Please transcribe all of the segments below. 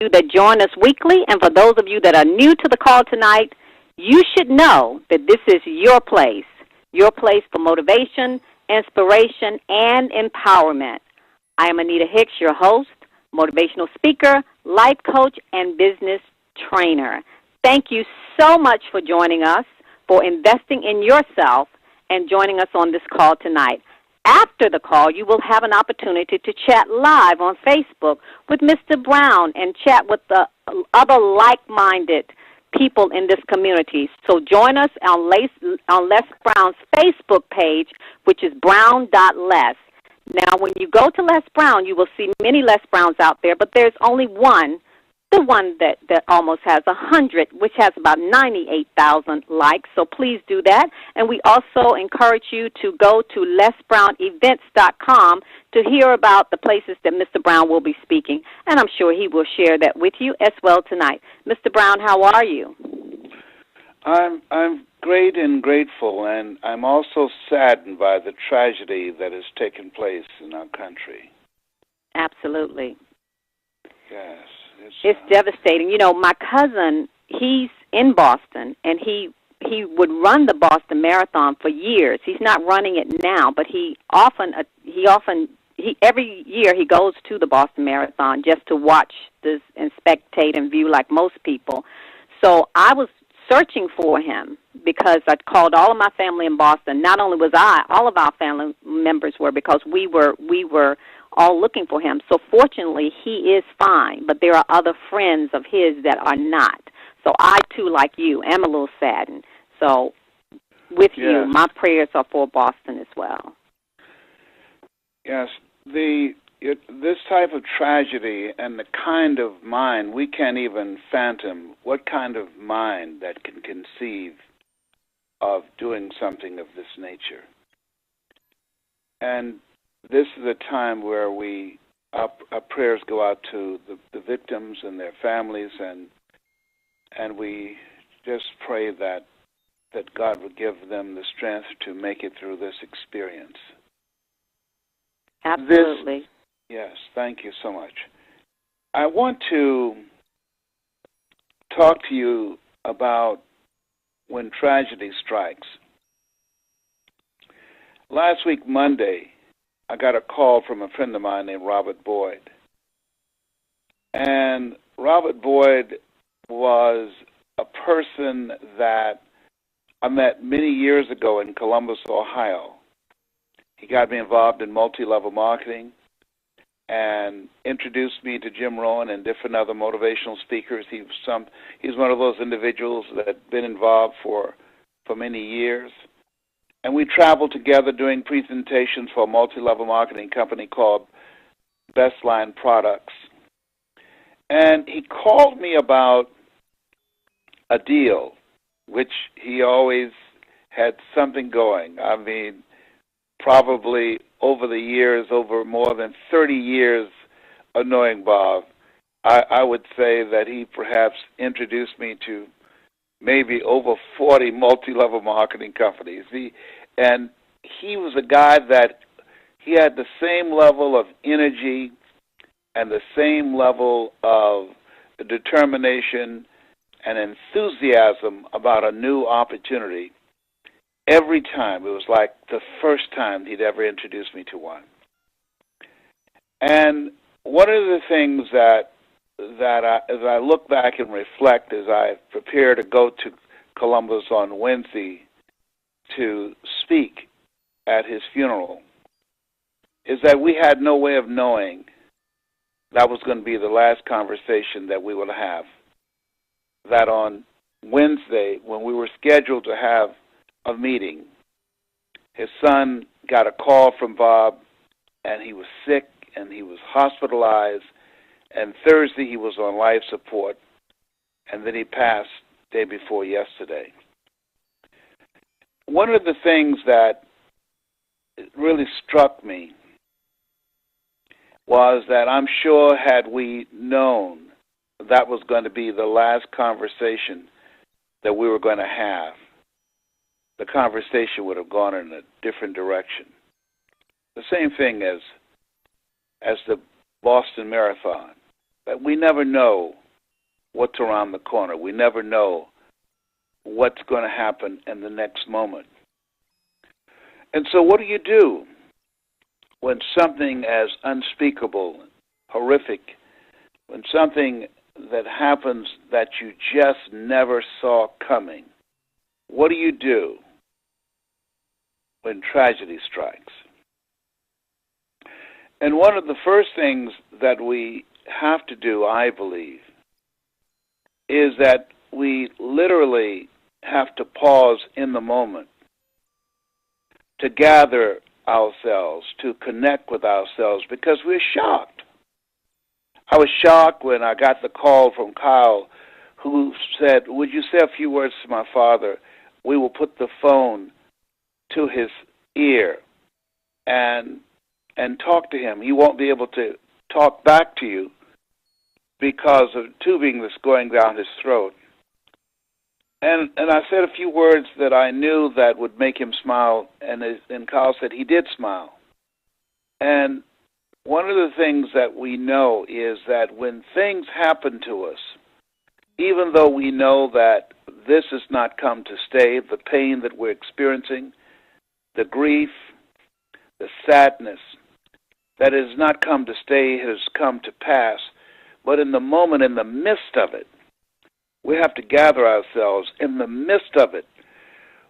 you that join us weekly, and for those of you that are new to the call tonight, you should know that this is your place for motivation, inspiration, and empowerment. I am Anita Hicks, your host, motivational speaker, life coach, and business trainer. Thank you so much for joining us, for investing in yourself, and joining us on this call tonight. After the call, you will have an opportunity to chat live on Facebook with Mr. Brown and chat with the other like-minded people in this community. So join us on Les Brown's Facebook page, which is brown.les. Now, when you go to Les Brown, you will see many Les Browns out there, but there's only one, the one that almost has 100, which has about 98,000 likes. So please do that. And we also encourage you to go to lesbrownevents.com to hear about the places that Mr. Brown will be speaking. And I'm sure he will share that with you as well tonight. Mr. Brown, how are you? I'm great and grateful, and I'm also saddened by the tragedy that has taken place in our country. Absolutely. Yes. It's devastating. You know, my cousin, he's in Boston, and he would run the Boston Marathon for years. He's not running it now, but every year he goes to the Boston Marathon just to watch this and spectate and view like most people. So I was searching for him because I called all of my family in Boston. Not only was I, all of our family members were, because we were all looking for him. So fortunately, he is fine, but there are other friends of his that are not. So I, too, like you, am a little saddened. So with you, my prayers are for Boston as well. Yes, this type of tragedy and the kind of mind, we can't even fathom what kind of mind that can conceive of doing something of this nature. And this is a time where our prayers go out to the victims and their families, and we just pray that God would give them the strength to make it through this experience. Absolutely. Yes, thank you so much. I want to talk to you about when tragedy strikes. Last week, Monday, I got a call from a friend of mine named Robert Boyd. And Robert Boyd was a person that I met many years ago in Columbus, Ohio. He got me involved in multi-level marketing and introduced me to Jim Rohn and different other motivational speakers. He's one of those individuals that had been involved for many years. And we traveled together doing presentations for a multi-level marketing company called Bestline Products. And he called me about a deal, which he always had something going. I mean, probably over the years, over more than 30 years of knowing Bob, I would say that he perhaps introduced me to maybe over 40 multi-level marketing companies. And he was a guy that he had the same level of energy and the same level of determination and enthusiasm about a new opportunity every time. It was like the first time he'd ever introduced me to one. And one of the things that as I look back and reflect as I prepare to go to Columbus on Wednesday to speak at his funeral, is that we had no way of knowing that was going to be the last conversation that we would have. That on Wednesday, when we were scheduled to have a meeting, his son got a call from Bob, and he was sick, and he was hospitalized, and Thursday he was on life support, and then he passed the day before yesterday. One of the things that really struck me was that I'm sure had we known that was going to be the last conversation that we were going to have, the conversation would have gone in a different direction. The same thing as the Boston Marathon. that we never know what's around the corner. We never know what's going to happen in the next moment. And so what do when something as unspeakable, horrific, when something that happens that you just never saw coming? What do when tragedy strikes? And one of the first things that we have to do, I believe, is that we literally have to pause in the moment to gather ourselves, to connect with ourselves, because we're shocked. I was shocked when I got the call from Kyle, who said, "Would you say a few words to my father? We will put the phone to his ear and talk to him. He won't be able to talk back to you because of tubing that's going down his throat." And I said a few words that I knew that would make him smile, and Kyle said he did smile. And one of the things that we know is that when things happen to us, even though we know that this has not come to stay, the pain that we're experiencing, the grief, the sadness, that has not come to stay, has come to pass. But in the moment, in the midst of it, we have to gather ourselves. In the midst of it,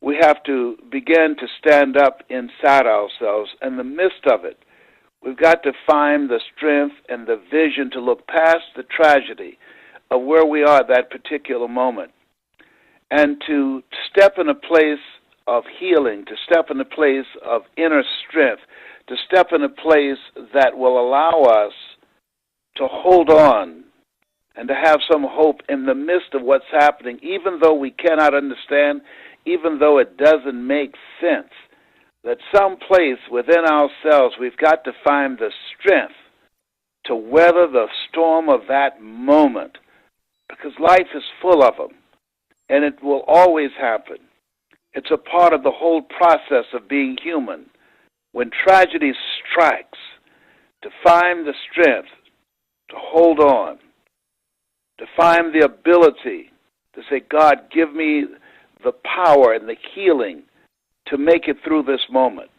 we have to begin to stand up inside ourselves. In the midst of it, we've got to find the strength and the vision to look past the tragedy of where we are at that particular moment, and to step in a place of healing, to step in a place of inner strength, to step in a place that will allow us to hold on and to have some hope in the midst of what's happening, even though we cannot understand, even though it doesn't make sense. That someplace within ourselves we've got to find the strength to weather the storm of that moment, because life is full of them, and it will always happen. It's a part of the whole process of being human. When tragedy strikes, to find the strength to hold on, to find the ability to say, "God, give me the power and the healing to make it through this moment."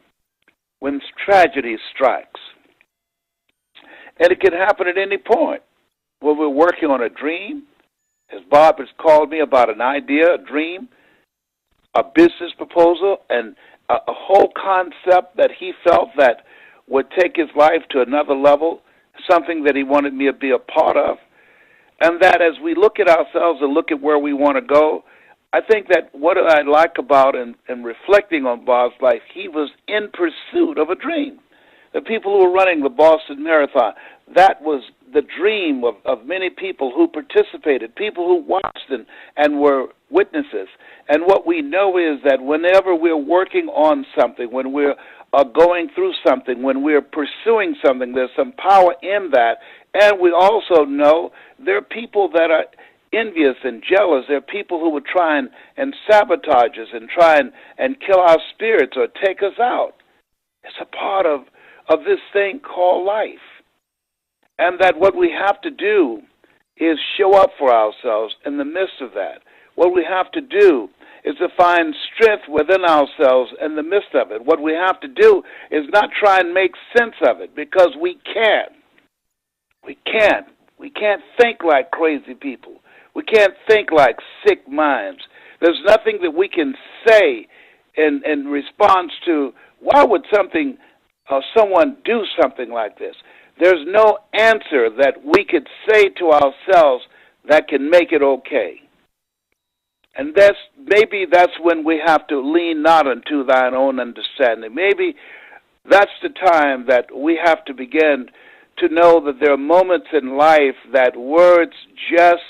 When tragedy strikes, and it can happen at any point. When we're working on a dream, as Bob has called me about an idea, a dream, a business proposal, and a whole concept that he felt that would take his life to another level, something that he wanted me to be a part of. And that as we look at ourselves and look at where we want to go, I think that what I like about and reflecting on Bob's life, he was in pursuit of a dream. The people who were running the Boston Marathon, that was the dream of many people who participated, people who watched and were witnesses. And what we know is that whenever we're working on something, when we're going through something, when we're pursuing something, there's some power in that. And we also know there are people that are envious and jealous. There are people who would try and sabotage us and try and kill our spirits or take us out. It's a part of this thing called life. And that what we have to do is show up for ourselves in the midst of that. What we have to do is to find strength within ourselves in the midst of it. What we have to do is not try and make sense of it, because we can't. We can't. We can't think like crazy people. We can't think like sick minds. There's nothing that we can say in response to, why would someone do something like this? There's no answer that we could say to ourselves that can make it okay. And maybe that's when we have to lean not unto thine own understanding. Maybe that's the time that we have to begin to know that there are moments in life that words just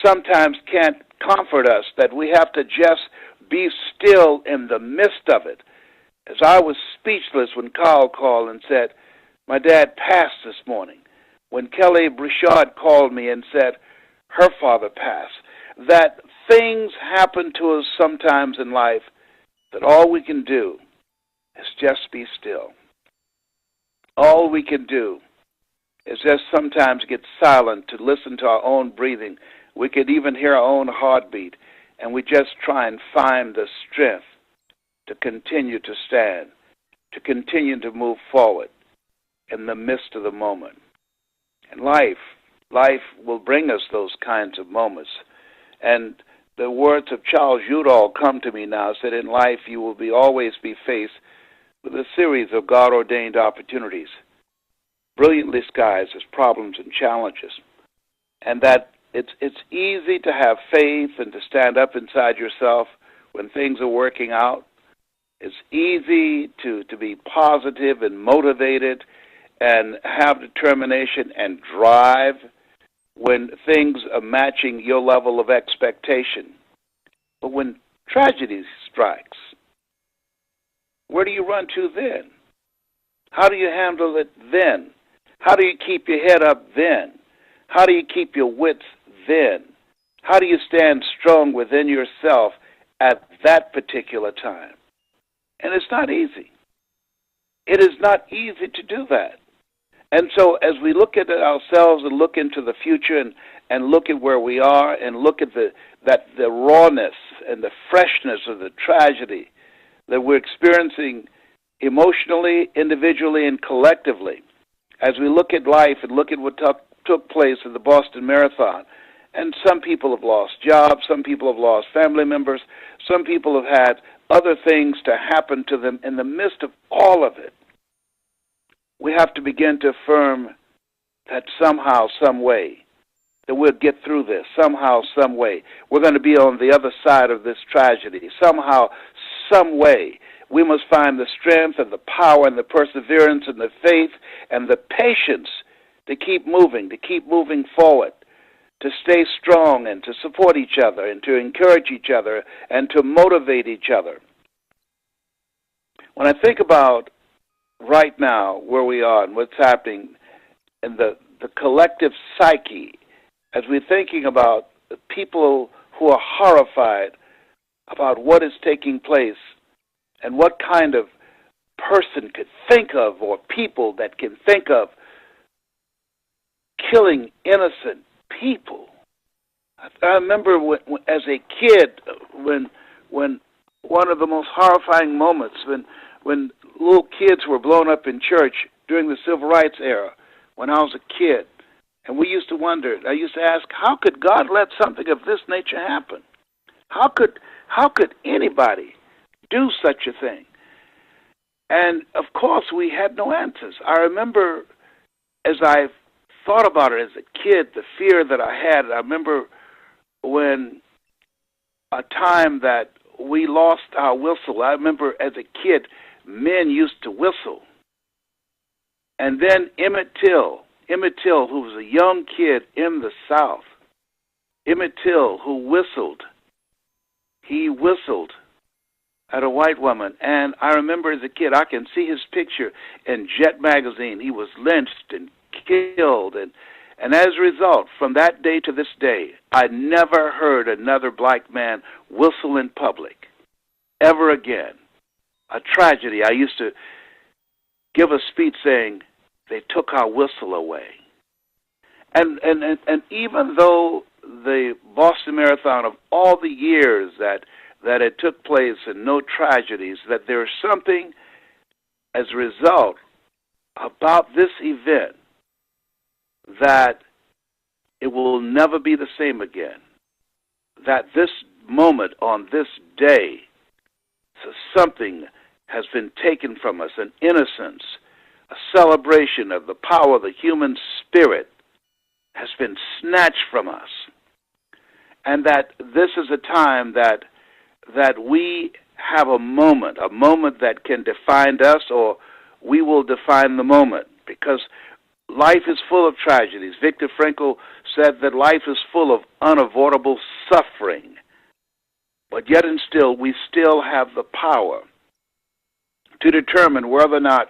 sometimes can't comfort us, that we have to just be still in the midst of it. As I was speechless when Carl called and said, my dad passed this morning. When Kelly Brichard called me and said, her father passed. That things happen to us sometimes in life that all we can do is just be still. All we can do is just sometimes get silent to listen to our own breathing. We could even hear our own heartbeat, and we just try and find the strength to continue to stand, to continue to move forward in the midst of the moment. And life will bring us those kinds of moments. And the words of Charles Udall come to me now, said in life you will always be faced with a series of God-ordained opportunities, brilliantly disguised as problems and challenges. And that it's easy to have faith and to stand up inside yourself when things are working out. It's easy to be positive and motivated and have determination and drive when things are matching your level of expectation. But when tragedy strikes, where do you run to then? How do you handle it then? How do you keep your head up then? How do you keep your wits then? How do you stand strong within yourself at that particular time? And it's not easy. It is not easy to do that. And so as we look at ourselves and look into the future and look at where we are and look at the rawness and the freshness of the tragedy that we're experiencing emotionally, individually, and collectively, as we look at life and look at what took place at the Boston Marathon, and some people have lost jobs, some people have lost family members, some people have had other things to happen to them in the midst of all of it, we have to begin to affirm that somehow, some way, that we'll get through this. Somehow, some way, we're going to be on the other side of this tragedy. Somehow, some way, we must find the strength and the power and the perseverance and the faith and the patience to keep moving forward, to stay strong and to support each other and to encourage each other and to motivate each other. When I think about right now where we are and what's happening in the collective psyche, as we're thinking about the people who are horrified about what is taking place and what kind of person could think of, or people that can think of killing innocent people. I remember as a kid, when one of the most horrifying moments, when little kids were blown up in church during the Civil Rights era, when I was a kid, and we used to wonder, I used to ask, how could God let something of this nature happen? How could anybody do such a thing? And of course, we had no answers. I remember, as I thought about it as a kid, the fear that I had. I remember when a time that we lost our whistle. I remember as a kid, men used to whistle. And then Emmett Till, who was a young kid in the South, Emmett Till, who whistled, he whistled at a white woman. And I remember as a kid, I can see his picture in Jet magazine. He was lynched and killed. And as a result, from that day to this day, I never heard another black man whistle in public ever again. A tragedy. I used to give a speech saying, they took our whistle away. And even though the Boston Marathon, of all the years that it took place and no tragedies, that there's something as a result about this event that it will never be the same again. That this moment on this day, so something has been taken from us, an innocence, a celebration of the power of the human spirit has been snatched from us. And that this is a time that we have a moment that can define us, or we will define the moment, because life is full of tragedies. Viktor Frankl said that life is full of unavoidable suffering, but yet and still, we still have the power to determine whether or not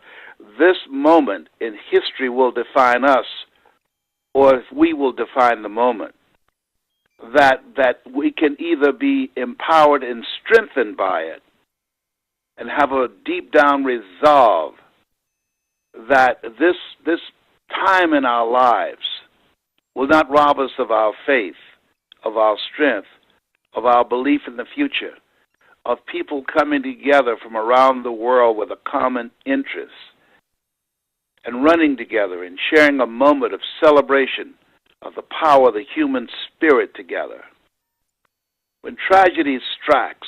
this moment in history will define us, or if we will define the moment. That we can either be empowered and strengthened by it and have a deep down resolve that this time in our lives will not rob us of our faith, of our strength, of our belief in the future, of people coming together from around the world with a common interest and running together and sharing a moment of celebration of the power of the human spirit together. When tragedy strikes,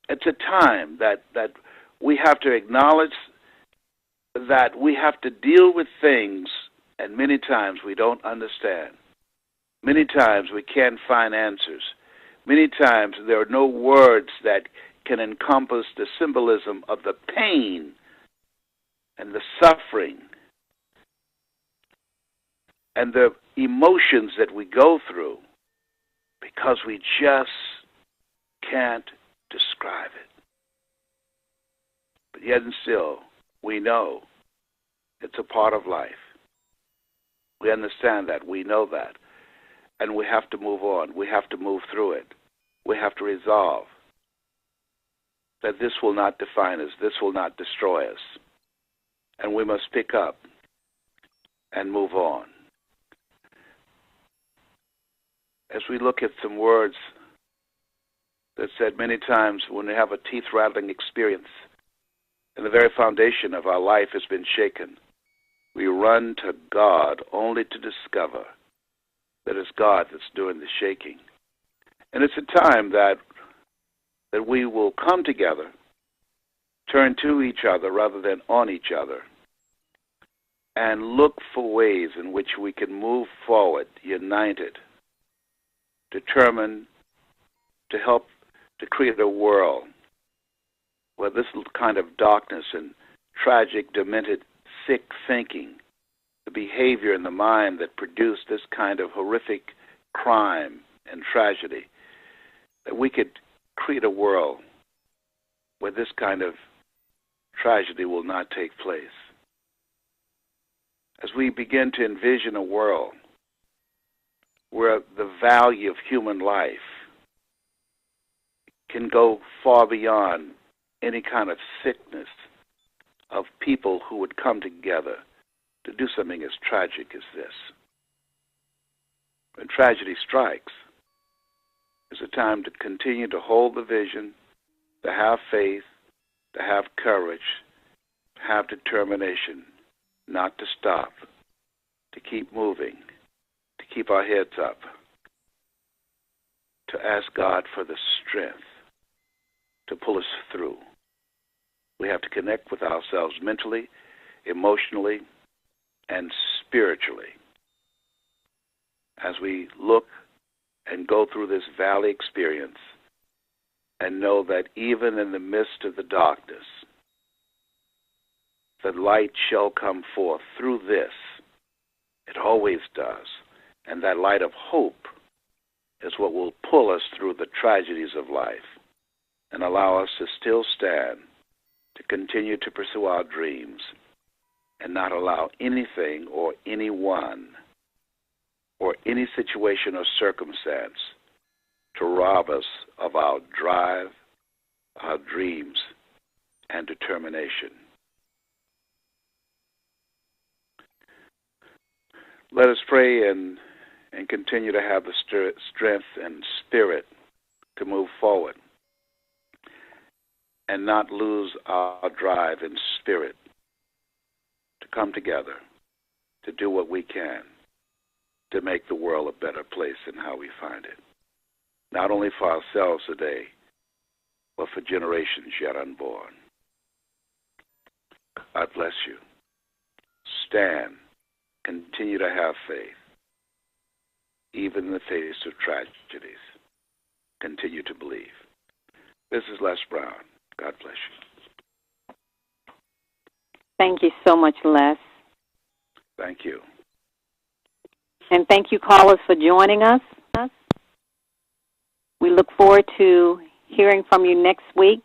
it's a time that we have to acknowledge that we have to deal with things, and many times we don't understand. Many times we can't find answers. Many times there are no words that can encompass the symbolism of the pain and the suffering and the emotions that we go through, because we just can't describe it. But yet and still, we know it's a part of life. We understand that. We know that. And we have to move on. We have to move through it. We have to resolve that this will not define us. This will not destroy us. And we must pick up and move on. As we look at some words that said many times when we have a teeth-rattling experience and the very foundation of our life has been shaken, we run to God only to discover that it's God that's doing the shaking. And it's a time that we will come together, turn to each other rather than on each other, and look for ways in which we can move forward, united, determined to help to create a world where this kind of darkness and tragic, demented, sick thinking, the behavior in the mind that produced this kind of horrific crime and tragedy, that we could create a world where this kind of tragedy will not take place. As we begin to envision a world where the value of human life can go far beyond any kind of sickness, of people who would come together to do something as tragic as this. When tragedy strikes, it's a time to continue to hold the vision, to have faith, to have courage, to have determination, not to stop, to keep moving, to keep our heads up, to ask God for the strength to pull us through. We have to connect with ourselves mentally, emotionally, and spiritually as we look and go through this valley experience and know that even in the midst of the darkness, the light shall come forth through this. It always does. And that light of hope is what will pull us through the tragedies of life and allow us to still stand, to continue to pursue our dreams, and not allow anything or anyone or any situation or circumstance to rob us of our drive, our dreams, and determination. Let us pray and continue to have the strength and spirit to move forward and not lose our drive and spirit to come together, to do what we can to make the world a better place than how we find it. Not only for ourselves today, but for generations yet unborn. God bless you. Stand. Continue to have faith. Even in the face of tragedies, continue to believe. This is Les Brown. God bless you. Thank you so much, Les. Thank you. And thank you, callers, for joining us. We look forward to hearing from you next week.